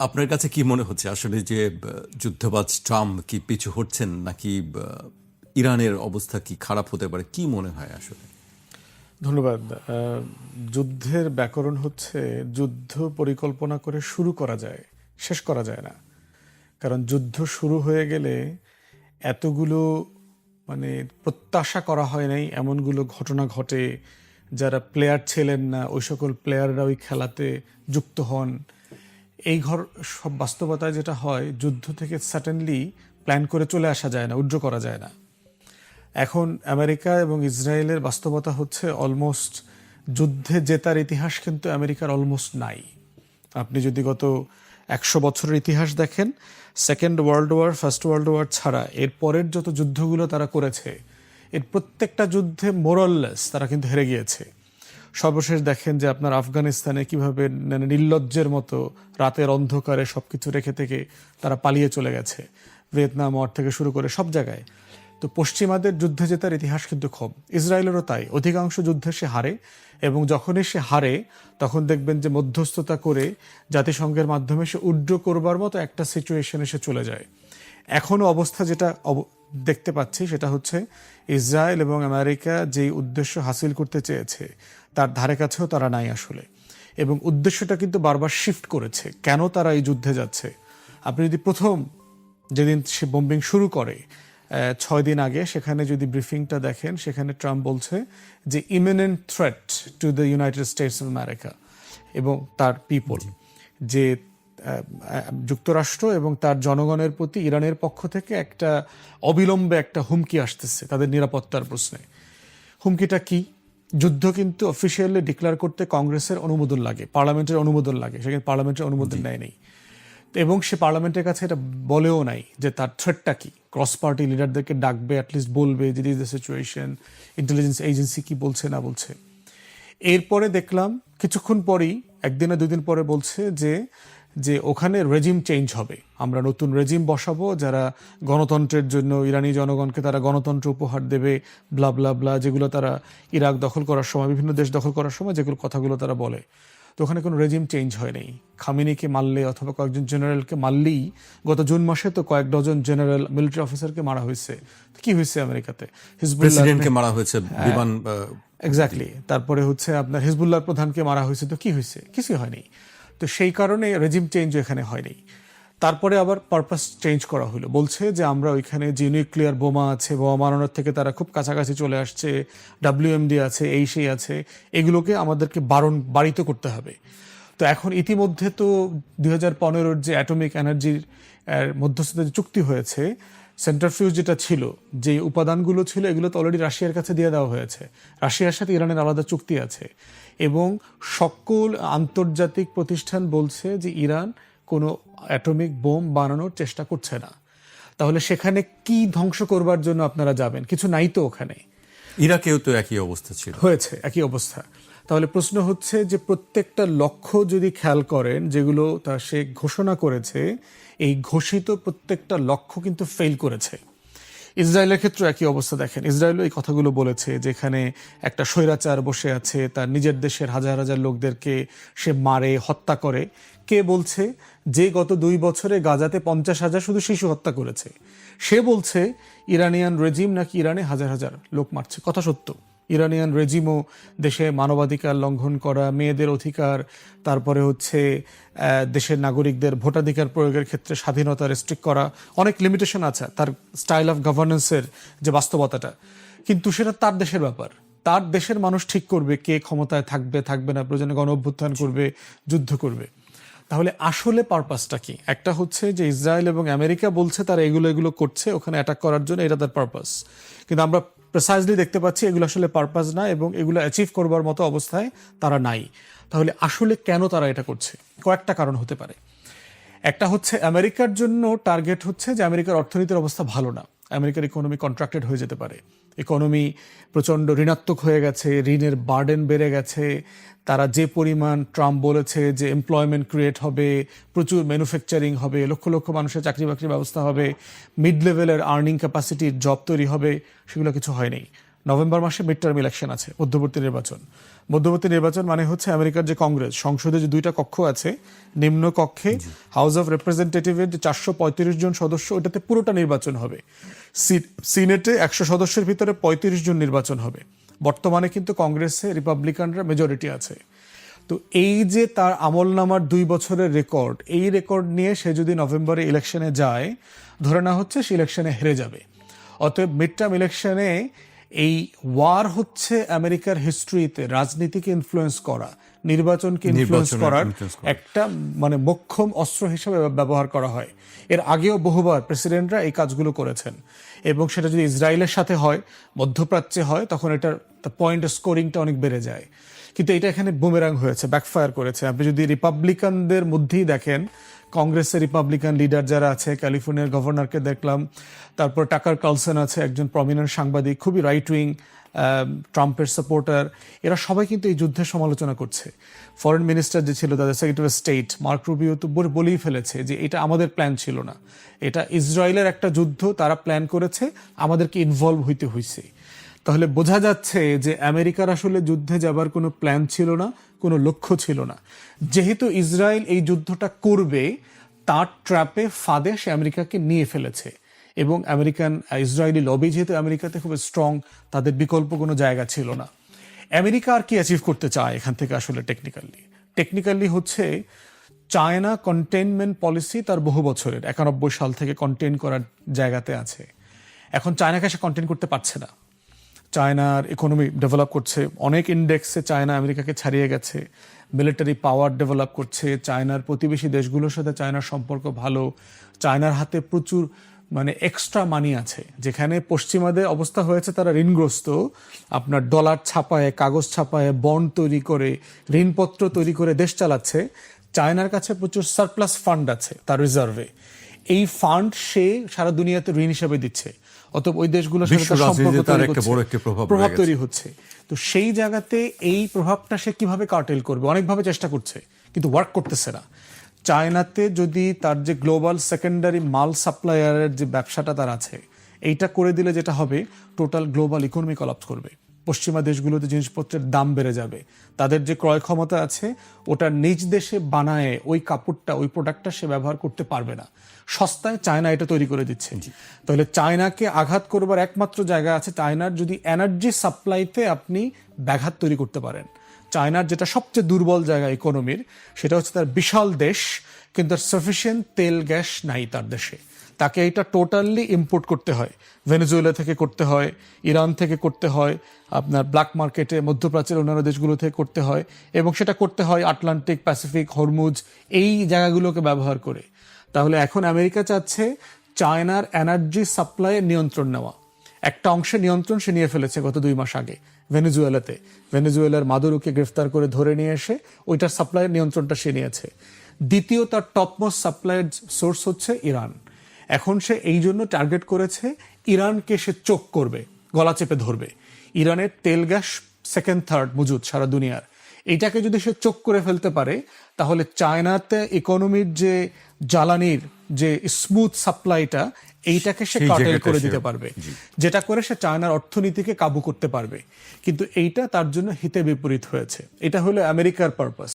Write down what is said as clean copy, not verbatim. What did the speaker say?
আপনার কাছে কি মনে হচ্ছে আসলে যে যুদ্ধবাজ ট্রাম্প কি পিছু হটছেন নাকি ইরানের অবস্থা কি খারাপ হতে পারে, কি মনে হয় আসলে? ধন্যবাদ। যুদ্ধের ব্যাকরণ হচ্ছে যুদ্ধ পরিকল্পনা করে শুরু করা যায়, শেষ করা যায় না। কারণ যুদ্ধ শুরু হয়ে গেলে এতগুলো মানে প্রত্যাশা করা হয় নাই এমনগুলো ঘটনা ঘটে, যারা প্লেয়ার ছিলেন না ওই সকল প্লেয়াররা ওই খেলাতে যুক্ত হন। এই সব বাস্তবতায় যেটা হয়, যুদ্ধ থেকে সাডেনলি প্ল্যান করে চলে আসা যায় না, উইথড্র করা যায় না। এখন আমেরিকা এবং ইসরায়েলের বাস্তবতা হচ্ছে অলমোস্ট যুদ্ধে জেতার ইতিহাস কিন্তু আমেরিকার অলমোস্ট নাই। আপনি যদি গত 100 বছরের ইতিহাস দেখেন, second world war, first world war ছাড়া এর পরের যত যুদ্ধগুলো তারা করেছে, এর প্রত্যেকটা যুদ্ধে মোরাললেস তারা কিন্তু হেরে গিয়েছে। সর্বশেষ দেখেন যে আপনার আফগানিস্তানে কিভাবে নির্লজ্জের মতো রাতের অন্ধকারে সবকিছু রেখে থেকে তারা পালিয়ে চলে গেছে, ভিয়েতনাম ওয়ার থেকে শুরু করে সব জায়গায়। তো পশ্চিমাদের যুদ্ধে জেতার ইতিহাস কিন্তু কম। ইসরায়েলেরও তাই, অধিকাংশ যুদ্ধে সে হারে, এবং যখনই সে হারে তখন দেখবেন যে মধ্যস্থতা করে জাতিসংঘের মাধ্যমে সে উইথড্র করবার মতো একটা সিচুয়েশনে সে চলে যায়। এখনও অবস্থা যেটা দেখতে পাচ্ছি সেটা হচ্ছে ইসরায়েল এবং আমেরিকা যেই উদ্দেশ্য হাসিল করতে চেয়েছে তার ধারে কাছেও তারা নাই আসলে, এবং উদ্দেশ্যটা কিন্তু বারবার শিফট করেছে। কেন তারা এই যুদ্ধে যাচ্ছে? আপনি যদি প্রথম যেদিন সে বোম্বিং শুরু করে 6 দিন আগে সেখানে যদি ব্রিফিংটা দেখেন, সেখানে ট্রাম্প বলছে যে eminent threat to the United states of America এবং তার পিপল, যে যুক্তরাষ্ট্র এবং তার জনগণের প্রতি ইরানের পক্ষ থেকে একটা অবিলম্বে একটা হুমকি আসতেছে তাদের নিরাপত্তার প্রশ্নে। হুমকিটা কি? যুদ্ধ কিন্তু অফিসিয়ালি ডিক্লেয়ার করতে কংগ্রেসের অনুমোদন লাগে, পার্লামেন্টের অনুমোদন লাগে, সেখানে পার্লামেন্টের অনুমোদন নেই, এবং সে পার্লামেন্টের কাছে এটা বলেও নাই যে তার থ্রেটটা কি। ক্রস পার্টি লিডারদেরকে ডাকবে, অ্যাটলিস্ট বলবে যে this the situation, intelligence agency কি বলছে না বলছে। এরপরে দেখলাম কিছুক্ষণ পরেই, একদিন না দুদিন পরে বলছে যে ওখানে রেজিম চেঞ্জ হবে, আমরা নতুন রেজিম বসাবো যারা গণতন্ত্রের জন্য ইরানি জনগণকে তারা গণতন্ত্র উপহার দেবে, ব্লা ব্লা ব্লা, যেগুলো তারা ইরাক দখল করার সময়, বিভিন্ন দেশ দখল করার সময় যেগুলো কথাগুলো তারা বলে। তো ওখানে কোনো রেজিম চেঞ্জ হয়নি। খামেনিকে মারলে অথবা কয়েকজন জেনারেলকে মারলেই, গত জুন মাসে তো কয়েক ডজন জেনারেল মিলিটারি অফিসারকে মারা হয়েছে। কি হয়েছে আমেরিকাতে? প্রেসিডেন্টকে মারা হয়েছে, বিমান এক্স্যাক্টলি। তারপরে হচ্ছে আপনার হিজবুল্লাহর প্রধানকে মারা হয়েছে। তো কি হয়েছে? কিছুই হয়নি। তো সেই কারণে রেজিম চেঞ্জ এখানে হয়নি। তারপরে আবার পারপাস চেঞ্জ করা হলো, বলছে যে আমরা ওইখানে যে নিউক্লিয়ার বোমা আছে, বোমা মারানোর থেকে তারা খুব কাছাকাছি চলে আসছে, WMD আছে, এই সেই আছে, এগুলোকে আমাদেরকে বাড়িত করতে হবে। তো এখন ইতিমধ্যে তো 2015-র যে অ্যাটমিক এনার্জির মধ্যস্থতা যে চুক্তি হয়েছে, সেন্ট্রাফিউজ যেটা ছিল, যে উপাদানগুলো ছিল, এগুলো তো অলরেডি রাশিয়ার কাছে দিয়ে দেওয়া হয়েছে। রাশিয়ার সাথে ইরানের আলাদা চুক্তি আছে, এবং সকল আন্তর্জাতিক প্রতিষ্ঠান বলছে যে ইরান কোনো অ্যাটমিক বোম বানানোর চেষ্টা করছে না। তাহলে সেখানে কি ধ্বংস করবার জন্য আপনারা যাবেন? কিছু নাই তো ওখানে। ইরাকেও তো একই অবস্থা ছিল, হয়েছে একই অবস্থা। তাহলে প্রশ্ন হচ্ছে যে প্রত্যেকটা লক্ষ্য যদি খেয়াল করেন যেগুলো তা সে ঘোষণা করেছে, এই ঘোষিত প্রত্যেকটা লক্ষ্য কিন্তু ফেল করেছে। ইসরায়েলের ক্ষেত্রে একই অবস্থা। দেখেন, ইসরায়েলও এই কথাগুলো বলেছে, যেখানে একটা স্বৈরাচার বসে আছে, তার নিজের দেশের হাজার হাজার লোকদেরকে সে মারে, হত্যা করে। কে বলছে? যে গত 2 বছরে গাজাতে 50,000 শুধু শিশু হত্যা করেছে, সে বলছে ইরানিয়ান রেজিম নাকি ইরানে হাজার হাজার লোক মারছে। কথা সত্য, ইরানিয়ান রেজিমও দেশে মানবাধিকার লঙ্ঘন করা, মেয়েদের অধিকার, তারপরে হচ্ছে দেশের নাগরিকদের ভোটাধিকার প্রয়োগের ক্ষেত্রে স্বাধীনতা রেস্ট্রিক্ট করা, অনেক লিমিটেশন আছে তার স্টাইল অফ গভর্নেন্সের যে বাস্তবতাটা। কিন্তু সেটা তার দেশের ব্যাপার, তার দেশের মানুষ ঠিক করবে কে ক্ষমতায় থাকবে, থাকবে না, প্রয়োজনে গণ অভ্যুত্থান করবে, যুদ্ধ করবে। তাহলে আসলে পারপাসটা কি? একটা হচ্ছে যে ইসরায়েল এবং আমেরিকা বলছে তারা এগুলো করছে ওখানে অ্যাটাক করার জন্য, এটা তার পারপাস। কিন্তু আমরা প্রিসাইজলি দেখতে পাচ্ছি এগুলো আসলে পারপাস না, এবং এগুলো অ্যাচিভ করবার মতো অবস্থায় তারা নাই। তাহলে আসলে কেন তারা এটা করছে? কয়েকটা কারণ হতে পারে। একটা হচ্ছে আমেরিকার জন্য টার্গেট হচ্ছে যে আমেরিকার অর্থনীতির অবস্থা ভালো না, আমেরিকার ইকোনমি কন্ট্রাক্টেড হয়ে যেতে পারে, ইকোনমি প্রচণ্ড ঋণাত্মক হয়ে গেছে, ঋণের বার্ডেন বেড়ে গেছে। তারা যে পরিমাণ ট্রাম্প বলেছে যে এমপ্লয়মেন্ট ক্রিয়েট হবে, প্রচুর ম্যানুফ্যাকচারিং হবে, লক্ষ লক্ষ মানুষের চাকরি বাকরির ব্যবস্থা হবে, মিড লেভেলের আর্নিং ক্যাপাসিটির জব তৈরি হবে, সেগুলো কিছু হয়নি। নভেম্বর মাসে মিড টার্ম ইলেকশন আছে, মধ্যবর্তী নির্বাচন। মধ্যবর্তী নির্বাচন মানে হচ্ছে আমেরিকার যে কংগ্রেস সংসদে যে দুইটা কক্ষ আছে, নিম্ন কক্ষে হাউস অফ রিপ্রেজেন্টেটিভের যে 435 জন সদস্য, ওটাতে পুরোটা নির্বাচন হবে। সিনেটে 100 সদস্যের ভিতরে 35 জন নির্বাচন হবে। বর্তমানে কিন্তু কংগ্রেসে রিপাবলিকানরা মেজরিটি আছে। তো এই যে তার আমলনামার 2 বছরের রেকর্ড, এই রেকর্ড নিয়ে সে যদি নভেম্বরে ইলেকশনে যায়, ধরে নেওয়া হচ্ছে সে ইলেকশনে হেরে যাবে। অতএব মিড টার্ম ইলেকশনে এই ওয়ার হচ্ছে আমেরিকার হিস্ট্রিতে রাজনীতিকে ইনফ্লুয়েন্স করা, নির্বাচনকে ইনফ্লুয়েন্স করার একটা মানে মোক্ষম অস্ত্র হিসেবে ব্যবহার করা হয়। এর আগেও বহুবার প্রেসিডেন্টরা এই কাজগুলো করেছেন, এবং সেটা যদি ইসরায়েলের সাথে হয়, মধ্যপ্রাচ্যে হয়, তখন এটার পয়েন্ট স্কোরিংটা অনেক বেড়ে যায়। কিন্তু এটা এখানে বুমেরাং হয়েছে, ব্যাকফায়ার করেছে। আপনি যদি রিপাবলিকানদের মধ্যেই দেখেন, কংগ্রেসের রিপাবলিকান লিডার যারা আছে, ক্যালিফোর্নিয়ার গভর্নরকে দেখলাম, তারপর টাকার কার্লসন আছে একজন প্রমিনেন্ট সাংবাদিক, খুবই রাইট উইং ট্রাম্পের সাপোর্টার, এরা সবাই কিন্তু এই যুদ্ধের সমালোচনা করছে। ফরেন মিনিস্টার যে ছিল, তাদের secretary of state mark Rubio তো বলেই ফেলেছে যে এটা আমাদের প্ল্যান ছিল না, এটা ইসরায়েলের একটা যুদ্ধ, তারা প্ল্যান করেছে, আমাদেরকে ইনভলভ হইতে হয়েছে। তাহলে বোঝা যাচ্ছে যে আমেরিকার আসলে যুদ্ধে যাবার কোনো প্ল্যান ছিল না, কোনো লক্ষ্য ছিল না। যেহেতু ইসরায়েল এই যুদ্ধটা করবে, তার ট্র্যাপে ফাঁদে সে আমেরিকাকে নিয়ে ফেলেছে। এবং ইসরায়েলি লবি যেহেতু আমেরিকাতে খুব স্ট্রং, তাদের বিকল্প কোনো জায়গা ছিল না। আমেরিকা আর কি অ্যাচিভ করতে চায় এখান থেকে আসলে টেকনিক্যালি হচ্ছে চায়না কন্টেইনমেন্ট পলিসি তার বহু বছরের, 91 সাল থেকে কন্টেইন করার জায়গাতে আছে। এখন চায়নাকে সে কন্টেইন করতে পারছে না। চায়নার ইকোনমি ডেভেলপ করছে, অনেক ইন্ডেক্সে চায়না আমেরিকাকে ছাড়িয়ে গেছে, মিলিটারি পাওয়ার ডেভেলপ করছে, চায়নার প্রতিবেশী দেশগুলোর সাথে চায়নার সম্পর্ক ভালো, চায়নার হাতে প্রচুর মানে এক্সট্রা মানি আছে। যেখানে পশ্চিমাদের অবস্থা হয়েছে তারা ঋণগ্রস্ত, আপনার ডলার ছাপায়, কাগজ ছাপায়, বন্ড তৈরি করে, ঋণপত্র তৈরি করে দেশ চালাচ্ছে। চায়নার কাছে প্রচুর সারপ্লাস ফান্ড আছে তার রিজার্ভে, এই ফান্ড সে সারা দুনিয়াতে ঋণ হিসেবে দিচ্ছে। অতএব ওই দেশগুলোর সাথে প্রভাব তৈরি হচ্ছে। তো সেই জায়গাতে এই প্রভাবটা সে কিভাবে কার্টেল করবে, অনেকভাবে চেষ্টা করছে, কিন্তু ওয়ার্ক করতেছে না। চায়নাতে যদি তার যে গ্লোবাল সেকেন্ডারি মাল সাপ্লায়ারের যে ব্যবসাটা তার আছে, এইটা করে দিলে যেটা হবে, টোটাল গ্লোবাল ইকোনমি কলাপস করবে। পশ্চিমা দেশগুলোতে জিনিসপত্রের দাম বেড়ে যাবে, তাদের যে ক্রয় ক্ষমতা আছে ওটা নিজ দেশে বানায় ওই কাপড়টা, ওই প্রোডাক্টটা সে ব্যবহার করতে পারবে না। সস্তায় চায়না এটা তৈরি করে দিচ্ছে। তাহলে চায়নাকে আঘাত করবার একমাত্র জায়গা আছে, চায়নার যদি এনার্জি সাপ্লাইতে আপনি ব্যাঘাত তৈরি করতে পারেন। চায়নার যেটা সবচেয়ে দুর্বল জায়গা ইকোনমির, সেটা হচ্ছে তার বিশাল দেশ, কিন্তু সাফিসিয়েন্ট তেল গ্যাস নাই তার দেশে। তাকে এটা টোটালি ইম্পোর্ট করতে হয়, ভেনেজুয়েলা থেকে করতে হয়, ইরান থেকে করতে হয়, আপনার ব্ল্যাক মার্কেটে মধ্যপ্রাচ্যের অন্যান্য দেশগুলো থেকে করতে হয়, এবং সেটা করতে হয় আটলান্টিক, প্যাসিফিক, হরমুজ এই জায়গাগুলোকে ব্যবহার করে। তাহলে এখন আমেরিকা চাচ্ছে চায়নার এনার্জি সাপ্লাইয়ের নিয়ন্ত্রণ নেওয়া। একটা অংশে নিয়ন্ত্রণ সে নিয়ে ফেলেছে গত 2 মাস আগে ভেনেজুয়েলাতে। ভেনেজুয়েলার মাদুরোকে গ্রেফতার করে ধরে নিয়ে এসে ওইটার সাপ্লাইয়ের নিয়ন্ত্রণটা সে নিয়েছে। দ্বিতীয় তার টপমোস্ট সাপ্লাইয়ের সোর্স হচ্ছে ইরান। এখন সে এই জন্য টার্গেট করেছে ইরানকে, সে চোখ করবে, গলা চেপে ধরবে। ইরানের তেল গ্যাস সেকেন্ড থার্ড মজুদ সারা দুনিয়ার, এইটাকে যদি সে চোখ করে ফেলতে পারে, তাহলে চায়নাতে ইকোনমির যে জ্বালানির যে স্মুথ সাপ্লাইটা, এইটাকে সে কাটেল করে দিতে পারবে, যেটা করে সে চায়নার অর্থনীতিকে কাবু করতে পারবে। কিন্তু এইটা তার জন্য হিতে বিপরীত হয়েছে। এটা হলো আমেরিকার পারপাস।